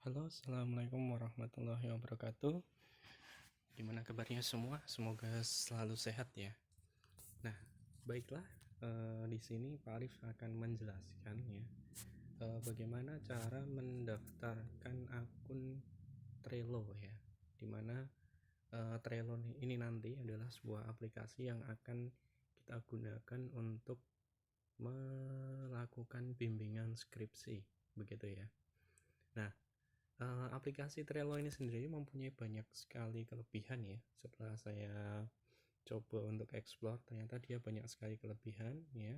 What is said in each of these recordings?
Halo, assalamualaikum warahmatullahi wabarakatuh. Gimana kabarnya semua? Semoga selalu sehat ya. Nah, baiklah. Di sini Pak Arif akan menjelaskan ya bagaimana cara mendaftarkan akun Trello ya. Dimana Trello ini nanti adalah sebuah aplikasi yang akan kita gunakan untuk melakukan bimbingan skripsi, begitu ya. Nah, aplikasi Trello ini sendiri mempunyai banyak sekali kelebihan ya. Setelah saya coba untuk explore, ternyata dia banyak sekali kelebihan ya.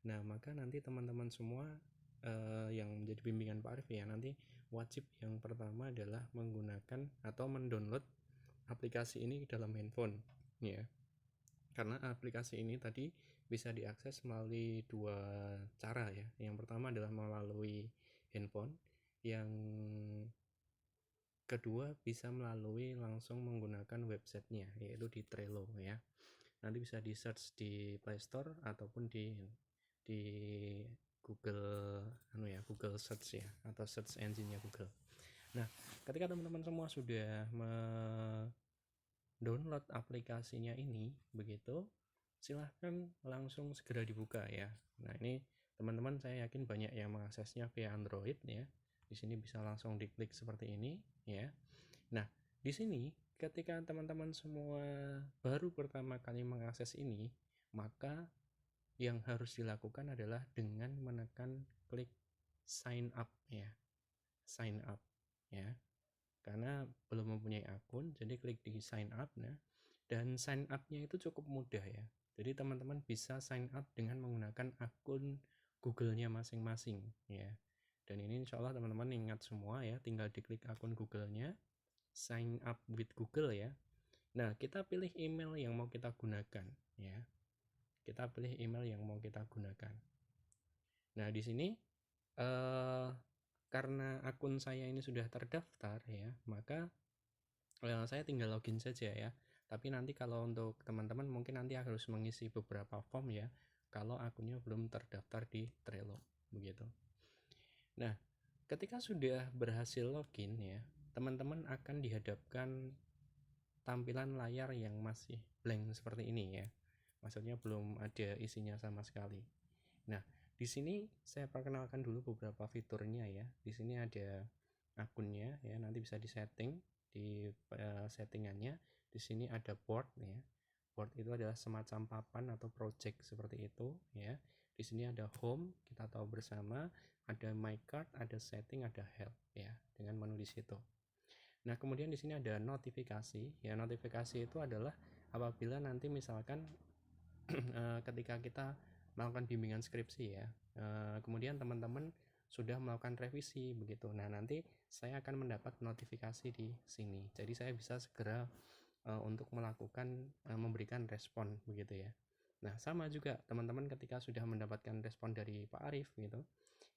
Nah, maka nanti teman-teman semua yang menjadi bimbingan Pak Arif ya, nanti wajib yang pertama adalah menggunakan atau mendownload aplikasi ini dalam handphone ya. Karena aplikasi ini tadi bisa diakses melalui dua cara ya. Yang pertama adalah melalui handphone, yang kedua bisa melalui langsung menggunakan websitenya, yaitu di Trello ya. Nanti bisa di search di Play Store ataupun di Google Google Search ya, atau search engine-nya Google. Nah, ketika teman-teman semua sudah download aplikasinya ini begitu, silahkan langsung segera dibuka ya. Nah, ini teman-teman saya yakin banyak yang mengaksesnya via Android ya. Di sini bisa langsung diklik seperti ini ya. Nah, di sini ketika teman-teman semua baru pertama kali mengakses ini, maka yang harus dilakukan adalah dengan menekan klik sign up ya. Sign up ya. Karena belum mempunyai akun, jadi klik di sign up. Nah, dan sign up-nya itu cukup mudah ya. Jadi teman-teman bisa sign up dengan menggunakan akun Google-nya masing-masing ya. Dan ini insya Allah teman-teman ingat semua ya, tinggal diklik akun Google-nya, sign up with Google ya. Nah, kita pilih email yang mau kita gunakan ya. Kita pilih email yang mau kita gunakan. Nah, di sini karena akun saya ini sudah terdaftar ya, maka saya tinggal login saja ya. Tapi nanti kalau untuk teman-teman mungkin nanti harus mengisi beberapa form ya, kalau akunnya belum terdaftar di Trello begitu. Nah, ketika sudah berhasil login ya, teman-teman akan dihadapkan tampilan layar yang masih blank seperti ini ya. Maksudnya belum ada isinya sama sekali. Nah, di sini saya perkenalkan dulu beberapa fiturnya ya. Di sini ada akunnya ya, nanti bisa disetting di settingannya. Di sini ada board ya. Board itu adalah semacam papan atau project seperti itu ya. Di sini ada home, kita tahu bersama, ada my card, ada setting, ada help ya, dengan menu di situ. Nah, kemudian di sini ada notifikasi. Ya, notifikasi itu adalah apabila nanti misalkan ketika kita melakukan bimbingan skripsi ya, kemudian teman-teman sudah melakukan revisi begitu. Nah, nanti saya akan mendapat notifikasi di sini. Jadi saya bisa segera untuk melakukan memberikan respon begitu ya. Nah, sama juga teman-teman ketika sudah mendapatkan respon dari Pak Arif gitu,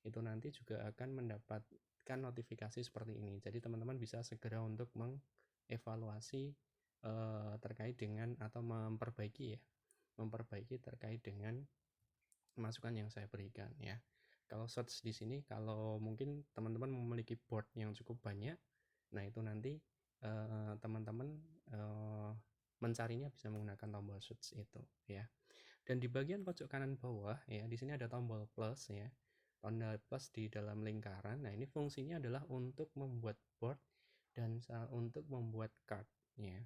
itu nanti juga akan mendapatkan notifikasi seperti ini. Jadi teman-teman bisa segera untuk mengevaluasi terkait dengan atau memperbaiki terkait dengan masukan yang saya berikan ya. Kalau search di sini, kalau mungkin teman-teman memiliki board yang cukup banyak, nah itu nanti teman-teman mencarinya bisa menggunakan tombol search itu ya. Dan di bagian pojok kanan bawah ya, di sini ada tombol plus ya. Tombol plus di dalam lingkaran. Nah, ini fungsinya adalah untuk membuat board dan untuk membuat card ya.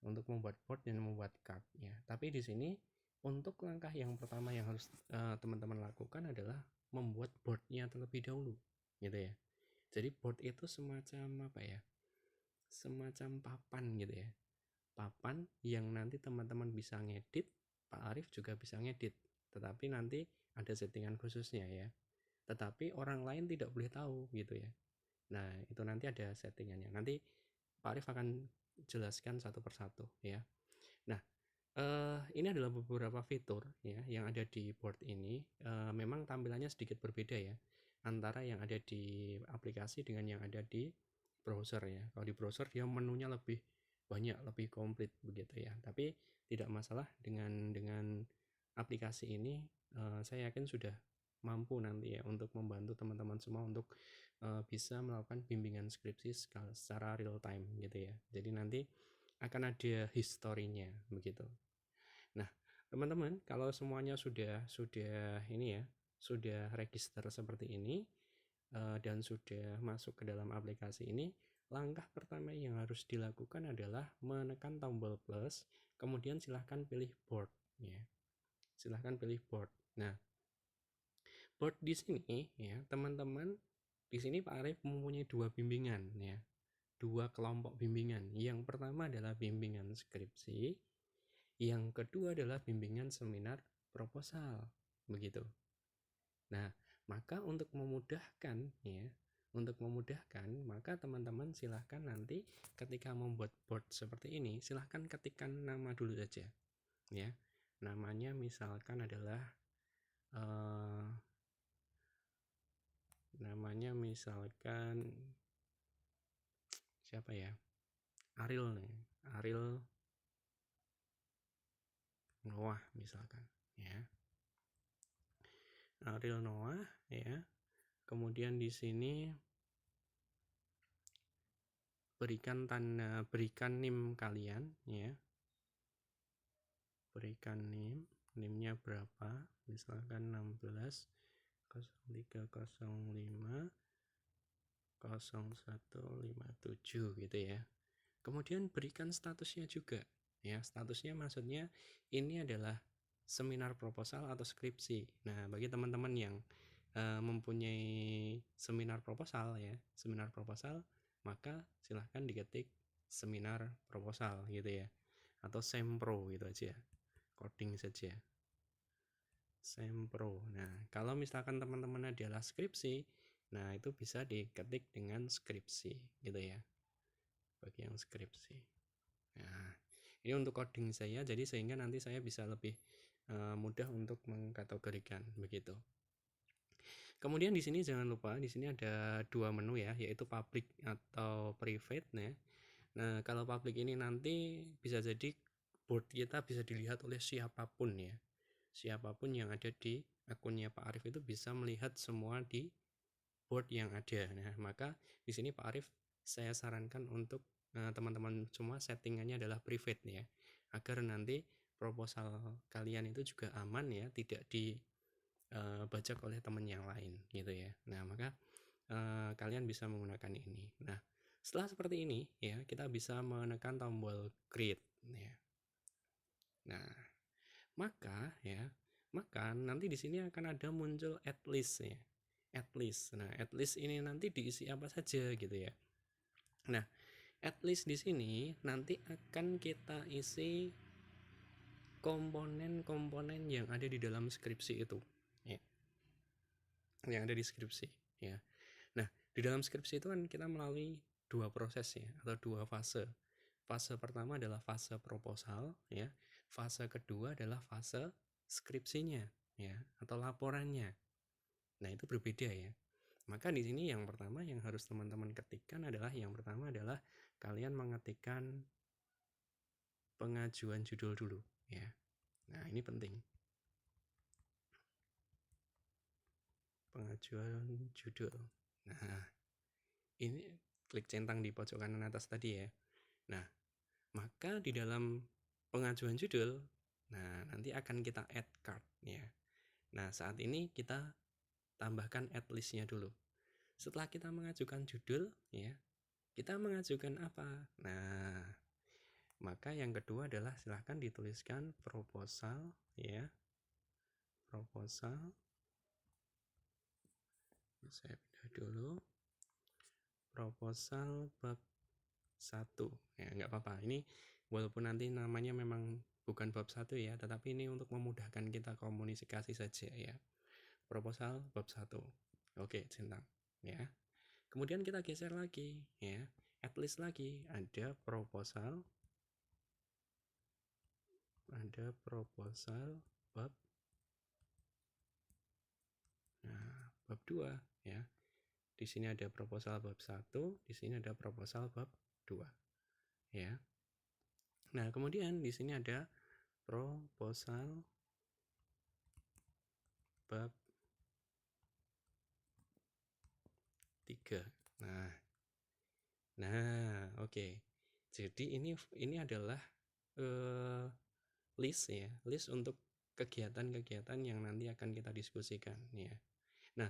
Untuk membuat board dan membuat card ya. Tapi di sini untuk langkah yang pertama yang harus teman-teman lakukan adalah membuat boardnya terlebih dahulu gitu ya. Jadi board itu semacam apa ya, semacam papan gitu ya, papan yang nanti teman-teman bisa ngedit. Pak Arif juga bisa ngedit, tetapi nanti ada settingan khususnya ya, tetapi orang lain tidak boleh tahu gitu ya. Nah, itu nanti ada settingannya, nanti Pak Arif akan jelaskan satu persatu ya. Nah, ini adalah beberapa fitur ya yang ada di board ini. Memang tampilannya sedikit berbeda ya antara yang ada di aplikasi dengan yang ada di browser ya. Kalau di browser dia menunya lebih banyak, lebih komplit begitu ya. Tapi tidak masalah, dengan aplikasi ini saya yakin sudah mampu nanti ya untuk membantu teman-teman semua untuk bisa melakukan bimbingan skripsi secara real time gitu ya. Jadi nanti akan ada historinya begitu. Nah, teman-teman, kalau semuanya sudah ini ya, sudah register seperti ini dan sudah masuk ke dalam aplikasi ini, langkah pertama yang harus dilakukan adalah menekan tombol plus, kemudian silahkan pilih board ya. Silahkan pilih board. Nah, board di sini ya, teman-teman, di sini Pak Arief mempunyai dua bimbingan ya. Dua kelompok bimbingan. Yang pertama adalah bimbingan skripsi, yang kedua adalah bimbingan seminar proposal. Begitu. Nah, maka untuk memudahkan ya, maka teman-teman silahkan nanti ketika membuat board seperti ini, silahkan ketikkan nama dulu saja ya. Namanya misalkan adalah namanya misalkan siapa ya, Ariel nih, Ariel Noah misalkan ya, Ariel Noah ya. Kemudian di sini berikan tanda, berikan NIM kalian ya, berikan NIM-nya berapa, misalkan 16 0305 0157 gitu ya. Kemudian berikan statusnya juga ya. Statusnya maksudnya ini adalah seminar proposal atau skripsi. Nah, bagi teman-teman yang mempunyai seminar proposal ya, seminar proposal, maka silahkan diketik seminar proposal gitu ya, atau sempro gitu aja, coding saja sempro. Nah, kalau misalkan teman-teman adalah skripsi, nah itu bisa diketik dengan skripsi gitu ya, bagi yang skripsi. Nah, ini untuk coding saya, jadi sehingga nanti saya bisa lebih mudah untuk mengkategorikan begitu. Kemudian di sini jangan lupa, di sini ada dua menu ya, yaitu public atau private ya. Nah, kalau public ini nanti bisa jadi board kita bisa dilihat oleh siapapun ya. Siapapun yang ada di akunnya Pak Arief itu bisa melihat semua di board yang ada. Nah, maka di sini Pak Arief saya sarankan untuk teman-teman semua settingannya adalah private ya, agar nanti proposal kalian itu juga aman ya, tidak dibajak oleh teman yang lain gitu ya. Nah, maka kalian bisa menggunakan ini. Nah, setelah seperti ini ya, kita bisa menekan tombol create ya. Nah, maka nanti di sini akan ada muncul at list ya. At list. Nah, at list ini nanti diisi apa saja gitu ya. Nah, at list di sini nanti akan kita isi komponen-komponen yang ada di dalam skripsi itu ya. Yang ada di skripsi ya. Nah, di dalam skripsi itu kan kita melalui dua proses ya, atau dua fase. Fase pertama adalah fase proposal ya. Fase kedua adalah fase skripsinya ya, atau laporannya. Nah, itu berbeda ya. Maka di sini yang pertama yang harus teman-teman ketikkan adalah, yang pertama adalah kalian mengetikkan pengajuan judul dulu ya. Nah, ini penting. Pengajuan judul. Nah, ini klik centang di pojok kanan atas tadi ya. Nah, maka di dalam pengajuan judul, nah nanti akan kita add card ya. Nah, saat ini kita tambahkan add listnya dulu. Setelah kita mengajukan judul ya, kita mengajukan apa? Nah, maka yang kedua adalah silahkan dituliskan proposal ya. Proposal. Saya pindah dulu. Proposal bab 1 ya, nggak apa-apa. Ini walaupun nanti namanya memang bukan bab 1 ya, tetapi ini untuk memudahkan kita komunikasi saja ya. Proposal bab 1. Oke, centang ya. Kemudian kita geser lagi ya. At least lagi ada proposal bab bab 2 ya. Di sini ada proposal bab 1, di sini ada proposal bab 2 ya. Nah, kemudian di sini ada proposal bab 3. Nah, oke. Jadi ini adalah list ya, list untuk kegiatan-kegiatan yang nanti akan kita diskusikan ya. Nah,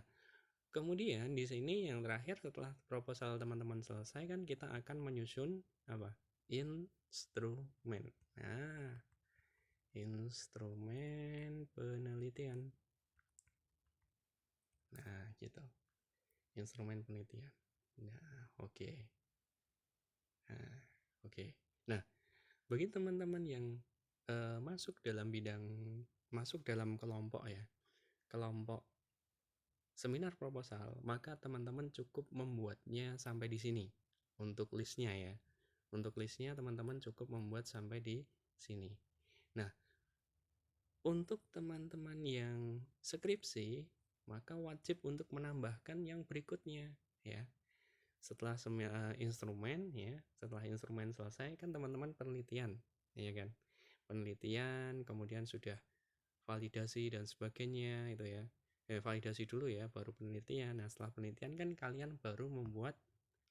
kemudian di sini yang terakhir setelah proposal teman-teman selesai kan kita akan menyusun apa? Instrumen. Nah, instrumen penelitian. Nah, gitu. Instrumen penelitian. Nah, oke. Nah, oke. Nah, bagi teman-teman yang masuk dalam kelompok ya, kelompok seminar proposal, maka teman-teman cukup membuatnya sampai di sini untuk listnya ya. Untuk listnya teman-teman cukup membuat sampai di sini. Nah, untuk teman-teman yang skripsi, maka wajib untuk menambahkan yang berikutnya ya. Setelah instrumen ya, setelah instrumen selesai kan teman-teman penelitian, ya kan? Penelitian, kemudian sudah validasi dan sebagainya itu ya. Validasi dulu ya, baru penelitian. Nah, setelah penelitian kan kalian baru membuat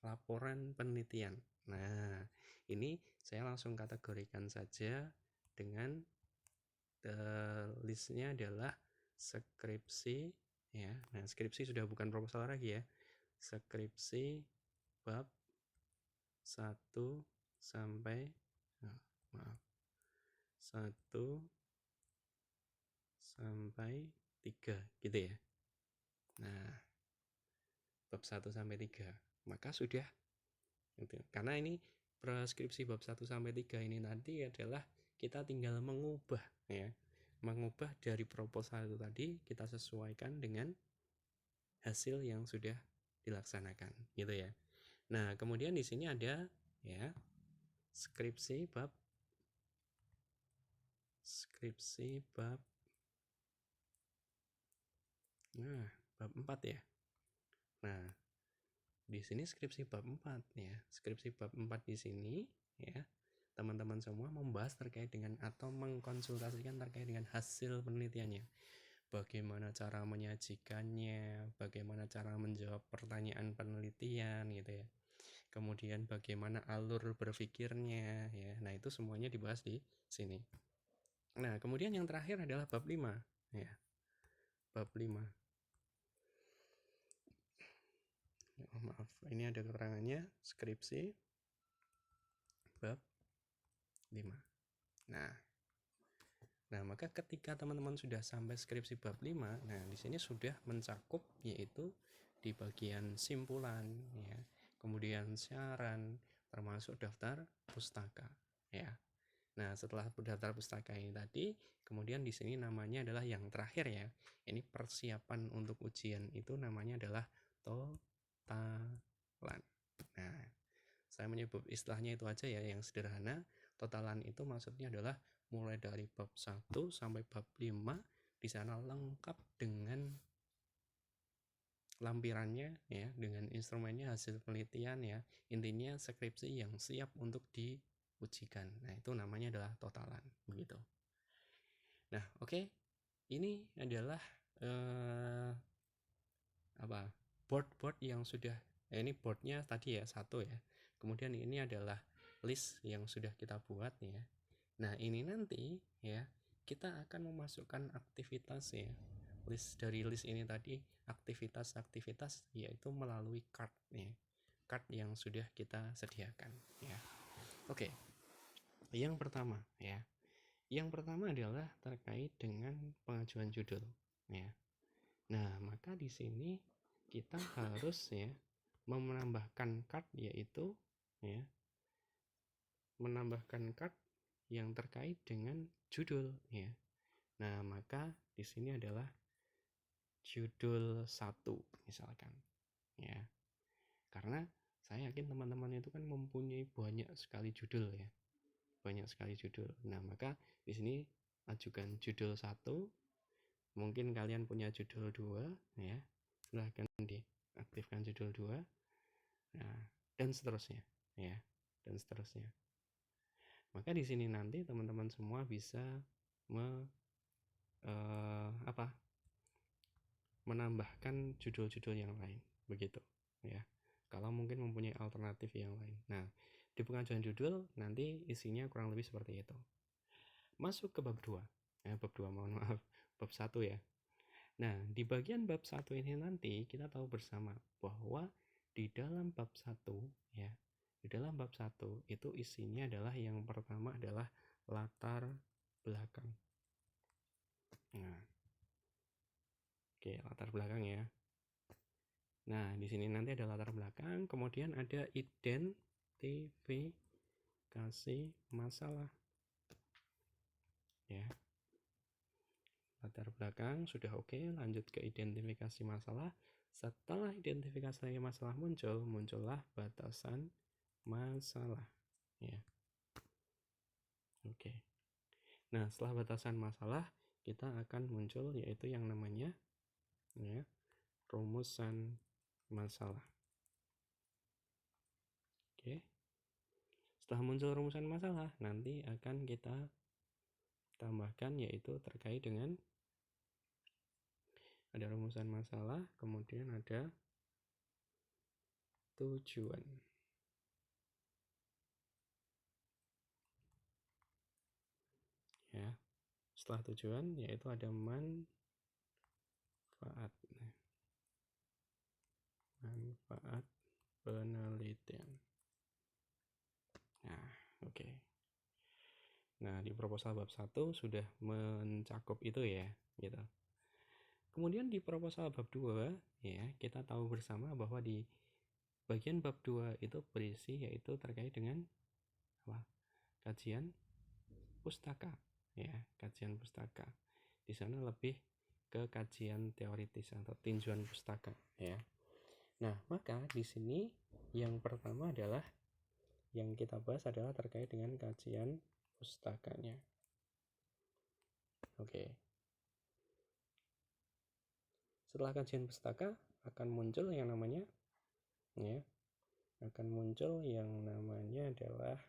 laporan penelitian. Nah, ini saya langsung kategorikan saja dengan listnya adalah skripsi ya. Nah, skripsi sudah bukan proposal lagi ya. Skripsi bab 1 sampai 1 sampai 3 gitu ya. Nah, bab 1 sampai 3. Maka sudah gitu. Karena ini preskripsi bab 1 sampai 3 ini nanti adalah kita tinggal mengubah ya. Mengubah dari proposal itu tadi kita sesuaikan dengan hasil yang sudah dilaksanakan gitu ya. Nah, kemudian di sini ada ya skripsi bab bab 4 ya. Nah, di sini skripsi bab 4 ya. Skripsi bab 4 di sini ya. Teman-teman semua membahas terkait dengan atau mengkonsultasikan terkait dengan hasil penelitiannya. Bagaimana cara menyajikannya, bagaimana cara menjawab pertanyaan penelitian gitu ya. Kemudian bagaimana alur berpikirnya ya. Nah, itu semuanya dibahas di sini. Nah, kemudian yang terakhir adalah bab 5 ya. Bab 5. Oh, maaf, ini ada keterangannya skripsi bab 5. Nah, maka ketika teman-teman sudah sampai skripsi bab 5, nah di sini sudah mencakup yaitu di bagian simpulan ya, kemudian saran termasuk daftar pustaka ya. Nah, setelah daftar pustaka ini tadi, kemudian di sini namanya adalah yang terakhir ya. Ini persiapan untuk ujian itu namanya adalah totalan. Nah, saya menyebut istilahnya itu aja ya yang sederhana. Totalan itu maksudnya adalah mulai dari bab 1 sampai bab 5 di sana lengkap dengan lampirannya ya, dengan instrumennya, hasil penelitian ya. Intinya skripsi yang siap untuk diujikan. Nah, itu namanya adalah totalan begitu. Nah, oke. Ini adalah board yang sudah ini boardnya tadi ya, 1 ya. Kemudian ini adalah list yang sudah kita buat ya. Nah, ini nanti ya kita akan memasukkan aktivitas ya. Dari list ini tadi aktivitas-aktivitas yaitu melalui card ya. Card yang sudah kita sediakan ya. Oke. Yang pertama ya. Yang pertama adalah terkait dengan pengajuan judul ya. Nah, maka di sini kita harus ya menambahkan card yaitu ya menambahkan card yang terkait dengan judul ya. Nah, maka di sini adalah judul 1 misalkan ya. Karena saya yakin teman-teman itu kan mempunyai banyak sekali judul ya. Banyak sekali judul. Nah, maka di sini ajukan judul 1. Mungkin kalian punya judul 2 ya. Silahkan diaktifkan judul 2. Nah, dan seterusnya ya. Dan seterusnya. Maka di sini nanti teman-teman semua bisa menambahkan judul-judul yang lain begitu ya. Kalau mungkin mempunyai alternatif yang lain. Nah, di pengajuan judul nanti isinya kurang lebih seperti itu. Masuk ke bab 2. Bab 2 mohon maaf, bab 1 ya. Nah, di bagian bab 1 ini nanti kita tahu bersama bahwa di dalam bab 1 ya, di dalam bab 1 itu isinya adalah yang pertama adalah latar belakang. Nah, oke, latar belakang ya. Nah, di sini nanti ada latar belakang, kemudian ada identifikasi masalah. Ya. Latar belakang sudah oke, lanjut ke identifikasi masalah. Setelah identifikasi masalah muncullah batasan masalah. Ya. Oke. Nah, setelah batasan masalah, kita akan muncul yaitu yang namanya ya, rumusan masalah. Oke. Setelah muncul rumusan masalah, nanti akan kita tambahkan yaitu terkait dengan ada rumusan masalah, kemudian ada tujuan. Ya. Setelah tujuan yaitu ada manfaat. Manfaat penelitian. Nah, oke. Nah, di proposal bab 1 sudah mencakup itu ya, gitu. Kemudian di proposal bab 2 ya, kita tahu bersama bahwa di bagian bab 2 itu berisi yaitu terkait dengan apa? Kajian pustaka ya, kajian pustaka. Di sana lebih ke kajian teoritis atau tinjauan pustaka ya. Nah, maka di sini yang pertama adalah yang kita bahas adalah terkait dengan kajian pustakanya. Oke. Setelah kajian pustaka akan muncul yang namanya ya, akan muncul yang namanya adalah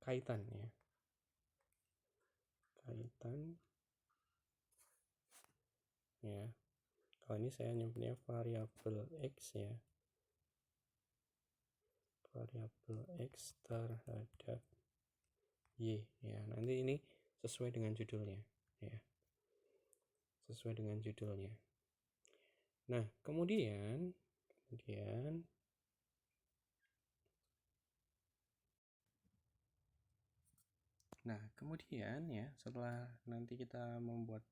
kaitan ya. Kaitan ya. Kalau ini saya nyebutnya variabel X ya. Variabel X terhadap Y ya. Nanti ini sesuai dengan judulnya ya. Sesuai dengan judulnya. Nah, kemudian ya setelah nanti kita membuat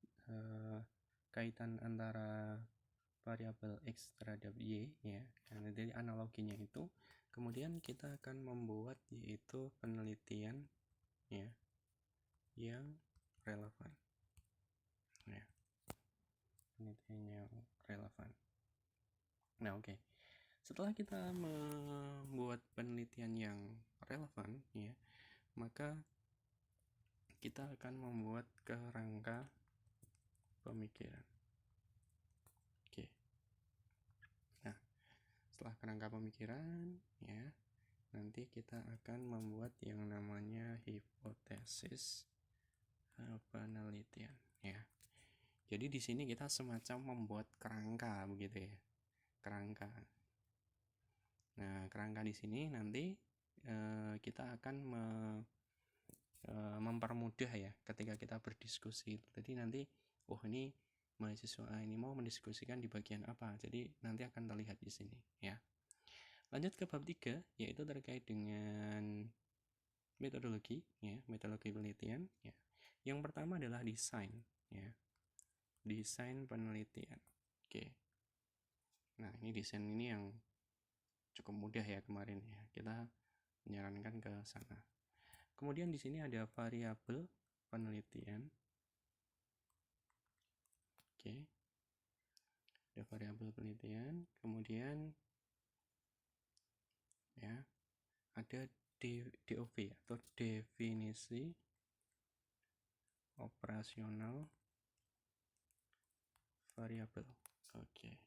kaitan antara variabel X terhadap Y ya, nah, dari analoginya itu kemudian kita akan membuat yaitu penelitian ya yang relevan ya, penelitian yang relevan. Nah, oke. Setelah kita membuat penelitian yang relevan ya, maka kita akan membuat kerangka pemikiran. Oke. Nah, setelah kerangka pemikiran ya, nanti kita akan membuat yang namanya hipotesis penelitian ya. Jadi di sini kita semacam membuat kerangka begitu ya. Kerangka. Nah, kerangka di sini nanti kita akan mempermudah ya ketika kita berdiskusi. Jadi nanti ini mahasiswa ini mau mendiskusikan di bagian apa. Jadi nanti akan terlihat di sini ya. Lanjut ke bab 3 yaitu terkait dengan metodologi ya, metodologi penelitian ya. Yang pertama adalah desain ya. Desain penelitian. Oke. Nah, ini desain ini yang cukup mudah ya kemarin ya. Kita menyarankan ke sana. Kemudian di sini ada variabel penelitian. Oke. Ada variabel penelitian, kemudian ya, ada DOV atau definisi operasional variabel. Oke.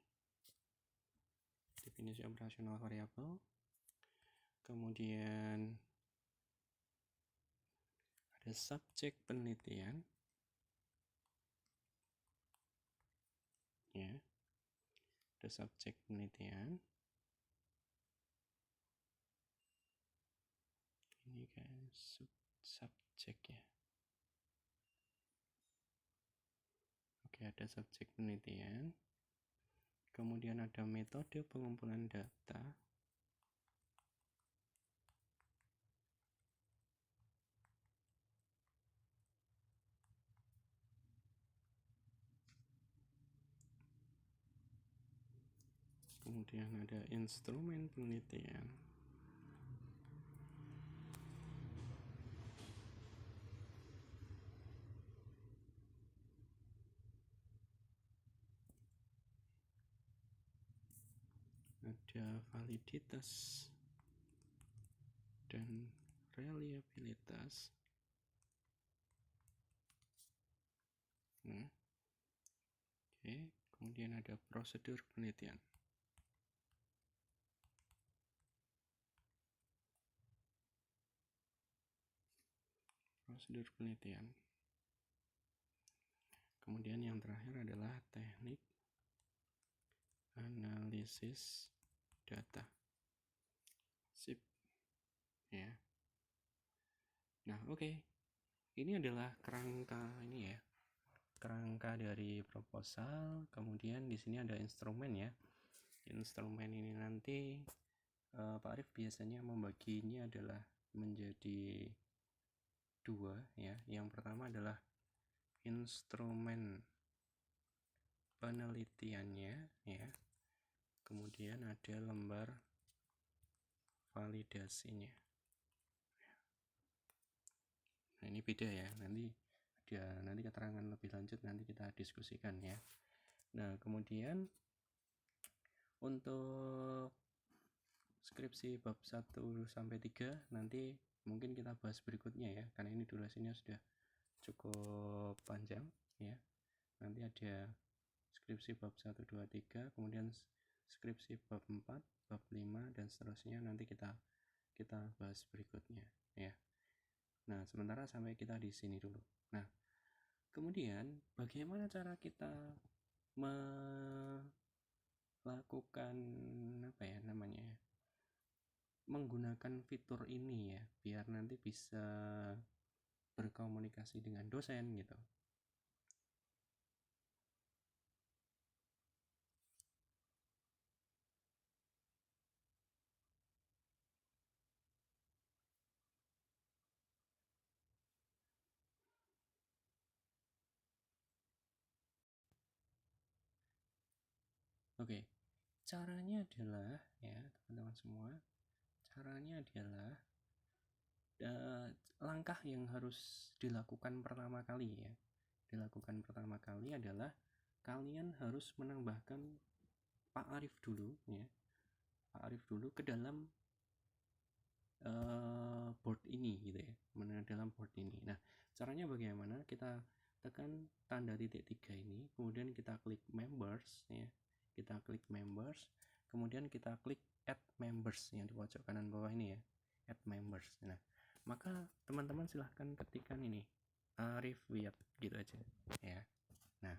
Definisi operasional variabel. Kemudian ada subjek penelitian. Ya. ada subjek penelitian. Ini kan subjek ya. Oke, ada subjek penelitian. Kemudian ada metode pengumpulan data. Kemudian ada instrumen penelitian. Ada validitas dan reliabilitas. Oke, kemudian ada prosedur penelitian. Prosedur penelitian. Kemudian yang terakhir adalah teknik analisis data. Sip. Ya. Nah, oke. Ini adalah kerangka ini ya. Kerangka dari proposal. Kemudian di sini ada instrumen ya. Instrumen ini nanti Pak Arif biasanya membaginya adalah menjadi dua ya. Yang pertama adalah instrumen penelitiannya ya. Kemudian ada lembar validasinya. Nah, ini beda ya. Nanti keterangan lebih lanjut nanti kita diskusikan ya. Nah, kemudian untuk skripsi bab 1 sampai 3 nanti mungkin kita bahas berikutnya ya, karena ini durasinya sudah cukup panjang ya. Nanti ada skripsi bab 1, 2, 3, kemudian skripsi bab 4, bab 5 dan seterusnya nanti kita bahas berikutnya ya. Nah, sementara sampai kita di sini dulu. Nah, kemudian bagaimana cara kita melakukan menggunakan fitur ini ya, biar nanti bisa berkomunikasi dengan dosen gitu. Oke, caranya adalah ya teman-teman semua, caranya adalah langkah yang harus dilakukan pertama kali ya. Dilakukan pertama kali adalah kalian harus menambahkan Pak Arif dulu ya. Pak Arif dulu ke dalam board ini gitu ya, dalam board ini. Nah, caranya bagaimana? Kita tekan tanda titik 3 ini, kemudian kita klik members ya. Kita klik members, kemudian kita klik add members yang di pojok kanan bawah ini ya, add members. Nah, maka teman-teman silahkan ketikkan ini Arif Wiyat gitu aja ya. Nah,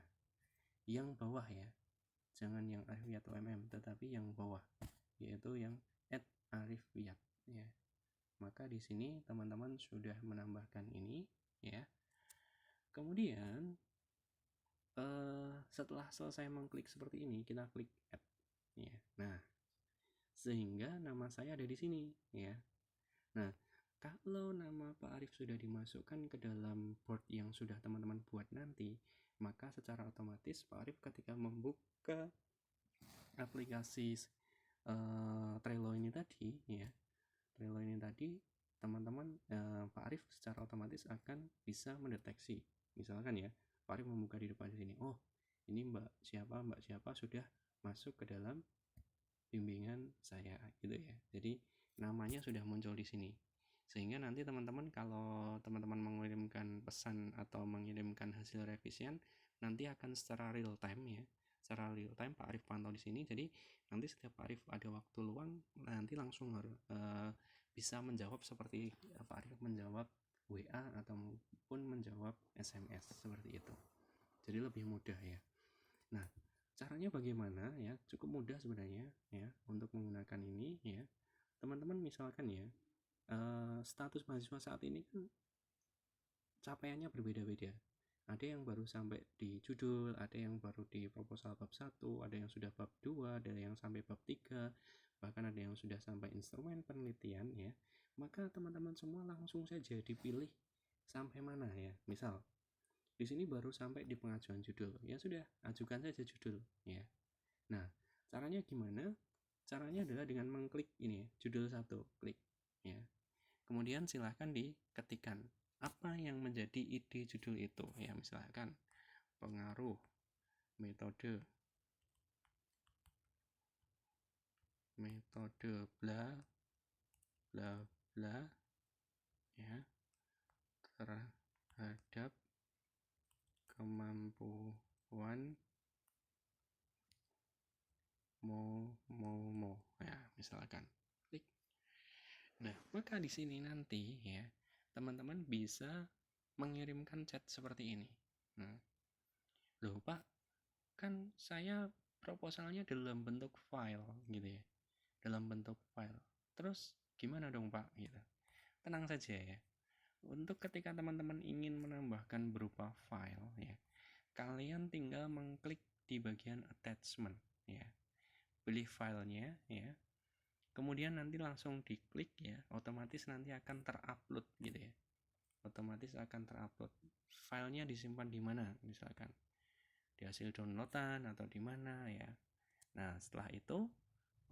yang bawah ya, jangan yang Arif Wiyat UMM, tetapi yang bawah yaitu yang add Arif Wiyat ya. Maka di sini teman-teman sudah menambahkan ini ya. Kemudian setelah selesai mengklik seperti ini, kita klik add ya. Nah, sehingga nama saya ada di sini ya. Nah, kalau nama Pak Arif sudah dimasukkan ke dalam board yang sudah teman-teman buat nanti, maka secara otomatis Pak Arif ketika membuka aplikasi Trello ini tadi ya, Trello ini tadi teman-teman Pak Arif secara otomatis akan bisa mendeteksi. Misalkan ya, Pak Arif membuka di depan sini, oh ini mbak siapa sudah masuk ke dalam bimbingan saya gitu ya. Jadi namanya sudah muncul di sini, sehingga nanti teman-teman kalau teman-teman mengirimkan pesan atau mengirimkan hasil revisian nanti akan secara real time ya, secara real time Pak Arif pantau di sini. Jadi nanti setiap Pak Arif ada waktu luang nanti langsung bisa menjawab seperti Pak Arif menjawab WA ataupun menjawab SMS seperti itu. Jadi lebih mudah ya. Nah, Caranya bagaimana ya? Cukup mudah sebenarnya ya untuk menggunakan ini ya. Teman-teman misalkan ya, status mahasiswa saat ini kan capaiannya berbeda-beda. Ada yang baru sampai di judul, ada yang baru di proposal bab 1, ada yang sudah bab 2, ada yang sampai bab 3, bahkan ada yang sudah sampai instrumen penelitian ya. Maka teman-teman semua langsung saja dipilih sampai mana ya. Misal di sini baru sampai di pengajuan judul, ya sudah, ajukan saja judul ya. Nah, caranya gimana? Caranya adalah dengan mengklik ini ya, judul 1, klik ya. Kemudian silahkan diketikkan apa yang menjadi ide judul itu ya, misalkan pengaruh metode bla bla bla ya terhadap kemampuan mo ya, misalkan klik. Nah, maka di sini nanti ya teman-teman bisa mengirimkan chat seperti ini. Nah, loh Pak, kan saya proposalnya dalam bentuk file gitu ya, dalam bentuk file. Terus gimana dong Pak gitu. Tenang saja ya. Untuk ketika teman-teman ingin menambahkan berupa file ya, kalian tinggal mengklik di bagian attachment ya. Pilih filenya ya. Kemudian nanti langsung diklik ya, otomatis nanti akan terupload gitu ya. Otomatis akan terupload. Filenya disimpan di mana misalkan? Di hasil downloadan atau di mana ya. Nah, setelah itu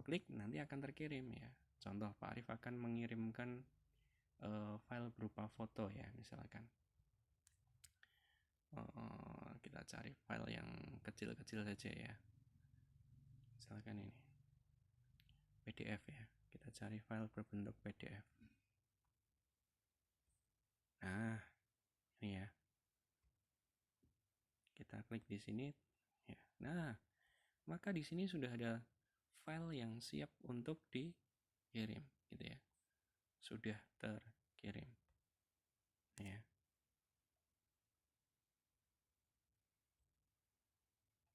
klik nanti akan terkirim ya. Contoh Pak Arif akan mengirimkan file berupa foto ya, misalkan kita cari file yang kecil-kecil saja ya, misalkan ini PDF ya, kita cari file berbentuk PDF. Nah, ini ya, kita klik di sini ya. Nah, maka di sini sudah ada file yang siap untuk dikirim gitu ya, sudah terkirim ya,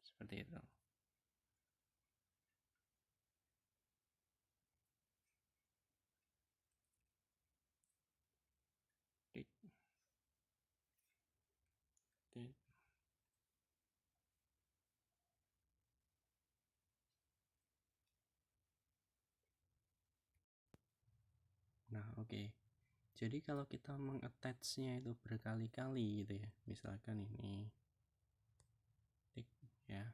seperti itu. Nah, oke. Jadi kalau kita mengattachnya itu berkali-kali gitu ya, misalkan ini tik ya,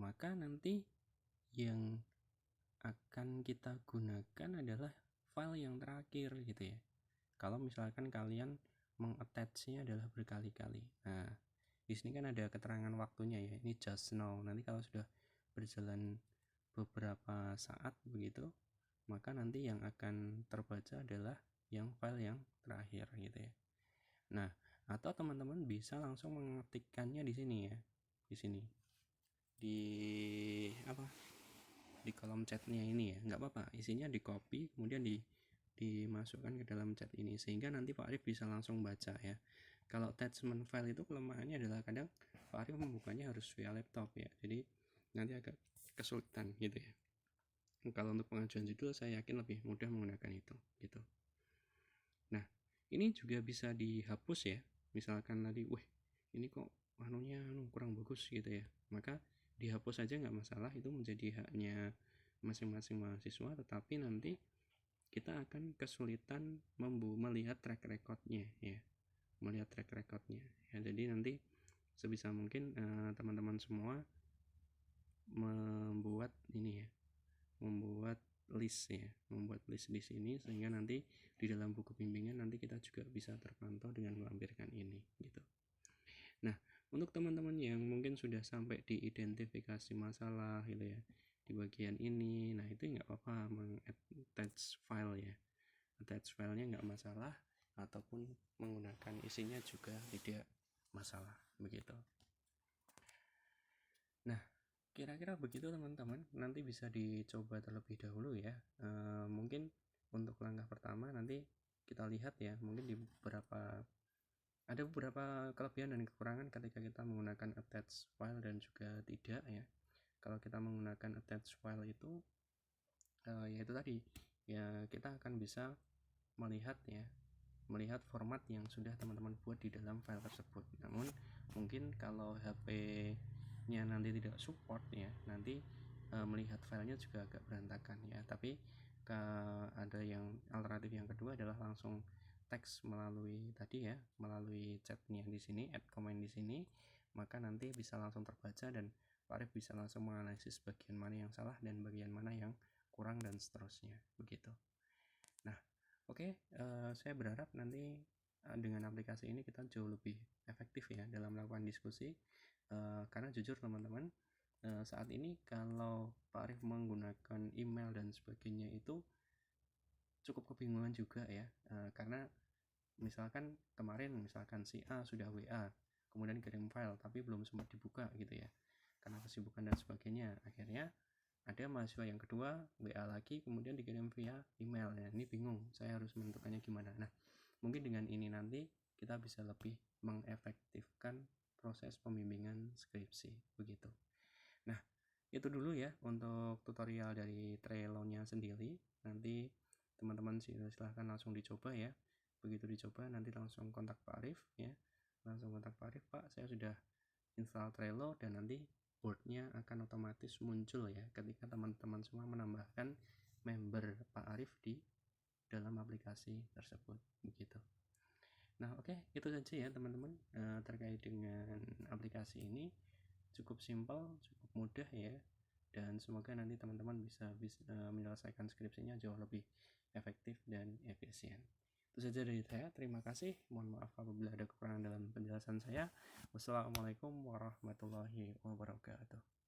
maka nanti yang akan kita gunakan adalah file yang terakhir gitu ya. Kalau misalkan kalian mengattachnya adalah berkali-kali. Nah, di sini kan ada keterangan waktunya ya. Ini just now. Nanti kalau sudah berjalan beberapa saat begitu, maka nanti yang akan terbaca adalah yang file yang terakhir gitu ya. Nah, atau teman-teman bisa langsung mengetikkannya di sini ya. Di sini. Di apa? Di kolom chatnya ini ya. Nggak apa-apa, isinya di copy kemudian dimasukkan ke dalam chat ini sehingga nanti Pak Arif bisa langsung baca ya. Kalau attachment file itu kelemahannya adalah kadang Pak Arif membukanya harus via laptop ya. Jadi nanti agak kesulitan gitu ya. Kalau untuk pengajuan judul saya yakin lebih mudah menggunakan itu gitu. Nah, ini juga bisa dihapus ya. Misalkan tadi, ini kok kurang bagus gitu ya. Maka dihapus saja nggak masalah, itu menjadi haknya masing-masing mahasiswa. Tetapi nanti kita akan kesulitan melihat track recordnya ya. Melihat track recordnya ya. Jadi nanti sebisa mungkin teman-teman semua membuat ini ya, membuat list ya, membuat list di sini sehingga nanti di dalam buku bimbingan nanti kita juga bisa terpantau dengan melampirkan ini gitu. Nah, untuk teman-teman yang mungkin sudah sampai di identifikasi masalah gitu ya di bagian ini, nah itu nggak apa-apa meng-attach file ya, attach filenya nggak masalah, ataupun menggunakan isinya juga tidak masalah begitu. Nah, kira-kira begitu teman-teman, nanti bisa dicoba terlebih dahulu ya. Mungkin untuk langkah pertama nanti kita lihat ya, mungkin di beberapa Ada beberapa kelebihan dan kekurangan ketika kita menggunakan attach file dan juga tidak ya. Kalau kita menggunakan attach file itu ya itu tadi ya, kita akan bisa melihat format yang sudah teman-teman buat di dalam file tersebut. Namun mungkin kalau HP-nya nanti tidak support ya, nanti melihat filenya juga agak berantakan ya. Tapi ada yang alternatif yang kedua adalah langsung teks melalui tadi ya, melalui chatnya di sini, add comment di sini, maka nanti bisa langsung terbaca dan Pak Arif bisa langsung menganalisis bagian mana yang salah dan bagian mana yang kurang dan seterusnya begitu. Nah, oke, saya berharap nanti dengan aplikasi ini kita jauh lebih efektif ya dalam melakukan diskusi, karena jujur teman-teman, saat ini kalau Pak Arif menggunakan email dan sebagainya itu cukup kebingungan juga ya, karena misalkan kemarin si A sudah WA kemudian kirim file tapi belum sempat dibuka gitu ya, karena kesibukan dan sebagainya, akhirnya ada mahasiswa yang kedua WA lagi kemudian dikirim via email ya. Ini bingung saya harus menentukannya gimana. Nah, mungkin dengan ini nanti kita bisa lebih mengefektifkan proses pembimbingan skripsi begitu. Nah, itu dulu ya untuk tutorial dari Trello-nya sendiri. Nanti teman-teman silahkan langsung dicoba ya. Begitu dicoba nanti langsung kontak Pak Arif ya. Langsung kontak Pak Arif, Pak saya sudah install Trello, dan nanti boardnya akan otomatis muncul ya ketika teman-teman semua menambahkan member Pak Arif di dalam aplikasi tersebut begitu. Nah, oke, itu saja ya teman-teman terkait dengan aplikasi ini. Cukup simpel, cukup mudah ya, dan semoga nanti teman-teman bisa menyelesaikan skripsinya jauh lebih efektif dan efisien. Itu saja dari saya, terima kasih. Mohon maaf apabila ada kekurangan dalam penjelasan saya. Wassalamualaikum warahmatullahi wabarakatuh.